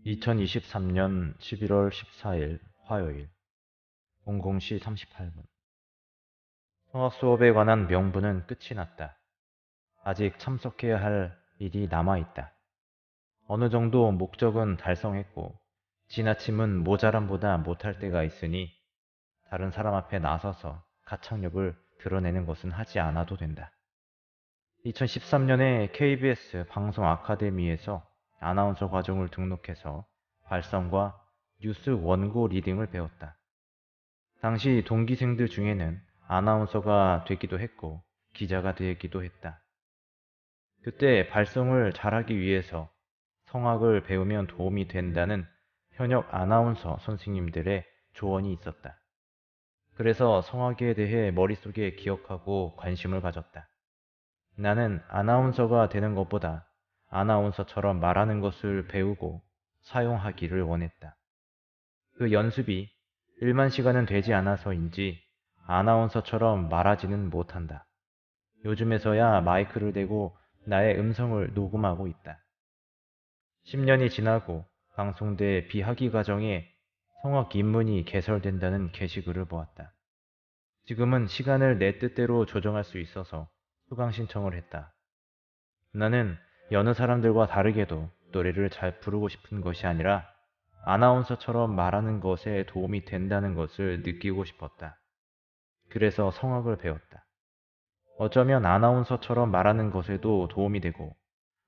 2023년 11월 14일 화요일 00시 38분. 성악 수업에 관한 명분은 끝이 났다. 아직 참석해야 할 일이 남아있다. 어느 정도 목적은 달성했고 지나침은 모자람보다 못할 때가 있으니 다른 사람 앞에 나서서 가창력을 드러내는 것은 하지 않아도 된다. 2013년에 KBS 방송 아카데미에서 아나운서 과정을 등록해서 발성과 뉴스 원고 리딩을 배웠다. 당시 동기생들 중에는 아나운서가 되기도 했고 기자가 되기도 했다. 그때 발성을 잘하기 위해서 성악을 배우면 도움이 된다는 현역 아나운서 선생님들의 조언이 있었다. 그래서 성악에 대해 머릿속에 기억하고 관심을 가졌다. 나는 아나운서가 되는 것보다 아나운서처럼 말하는 것을 배우고 사용하기를 원했다. 그 연습이 1만 시간은 되지 않아서인지 아나운서처럼 말하지는 못한다. 요즘에서야 마이크를 대고 나의 음성을 녹음하고 있다. 10년이 지나고 방송대 비학위 과정에 성악 입문이 개설된다는 게시글을 보았다. 지금은 시간을 내 뜻대로 조정할 수 있어서 수강 신청을 했다. 나는 여느 사람들과 다르게도 노래를 잘 부르고 싶은 것이 아니라 아나운서처럼 말하는 것에 도움이 된다는 것을 느끼고 싶었다. 그래서 성악을 배웠다. 어쩌면 아나운서처럼 말하는 것에도 도움이 되고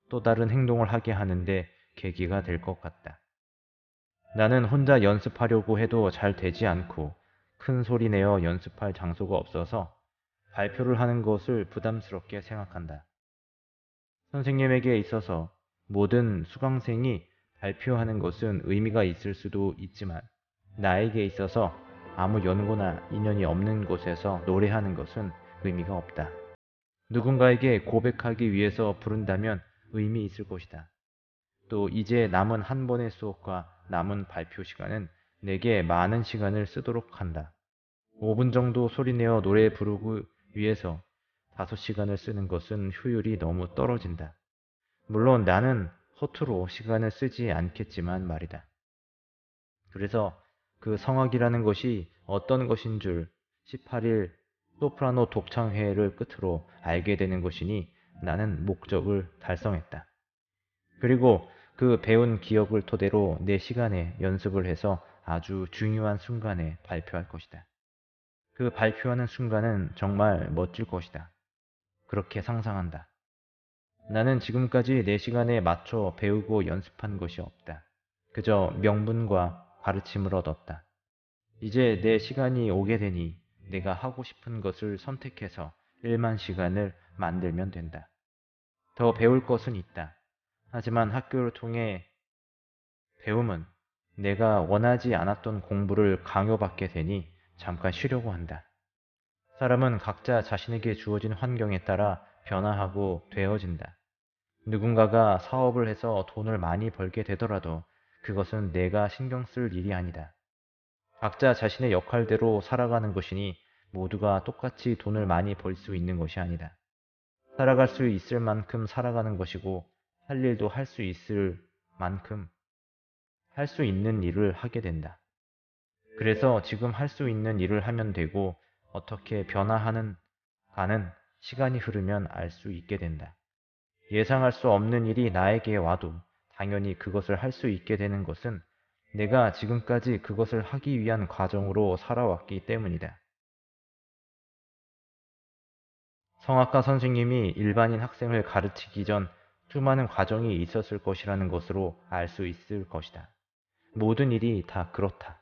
또 다른 행동을 하게 하는데 계기가 될 것 같다. 나는 혼자 연습하려고 해도 잘 되지 않고 큰 소리 내어 연습할 장소가 없어서 발표를 하는 것을 부담스럽게 생각한다. 선생님에게 있어서 모든 수강생이 발표하는 것은 의미가 있을 수도 있지만 나에게 있어서 아무 연고나 인연이 없는 곳에서 노래하는 것은 의미가 없다. 누군가에게 고백하기 위해서 부른다면 의미 있을 것이다. 또 이제 남은 한 번의 수업과 남은 발표 시간은 내게 많은 시간을 쓰도록 한다. 5분 정도 소리내어 노래 부르기 위해서 5시간을 쓰는 것은 효율이 너무 떨어진다. 물론 나는 허투루 시간을 쓰지 않겠지만 말이다. 그래서 그 성악이라는 것이 어떤 것인 줄 18일 소프라노 독창회를 끝으로 알게 되는 것이니 나는 목적을 달성했다. 그리고 그 배운 기억을 토대로 내 시간에 연습을 해서 아주 중요한 순간에 발표할 것이다. 그 발표하는 순간은 정말 멋질 것이다. 그렇게 상상한다. 나는 지금까지 내 시간에 맞춰 배우고 연습한 것이 없다. 그저 명분과 가르침을 얻었다. 이제 내 시간이 오게 되니 내가 하고 싶은 것을 선택해서 1만 시간을 만들면 된다. 더 배울 것은 있다. 하지만 학교를 통해 배움은 내가 원하지 않았던 공부를 강요받게 되니 잠깐 쉬려고 한다. 사람은 각자 자신에게 주어진 환경에 따라 변화하고 되어진다. 누군가가 사업을 해서 돈을 많이 벌게 되더라도 그것은 내가 신경 쓸 일이 아니다. 각자 자신의 역할대로 살아가는 것이니 모두가 똑같이 돈을 많이 벌 수 있는 것이 아니다. 살아갈 수 있을 만큼 살아가는 것이고 할 일도 할 수 있을 만큼 할 수 있는 일을 하게 된다. 그래서 지금 할 수 있는 일을 하면 되고 어떻게 변화하는 가는 시간이 흐르면 알 수 있게 된다. 예상할 수 없는 일이 나에게 와도 당연히 그것을 할 수 있게 되는 것은 내가 지금까지 그것을 하기 위한 과정으로 살아왔기 때문이다. 성악가 선생님이 일반인 학생을 가르치기 전 수많은 과정이 있었을 것이라는 것으로 알 수 있을 것이다. 모든 일이 다 그렇다.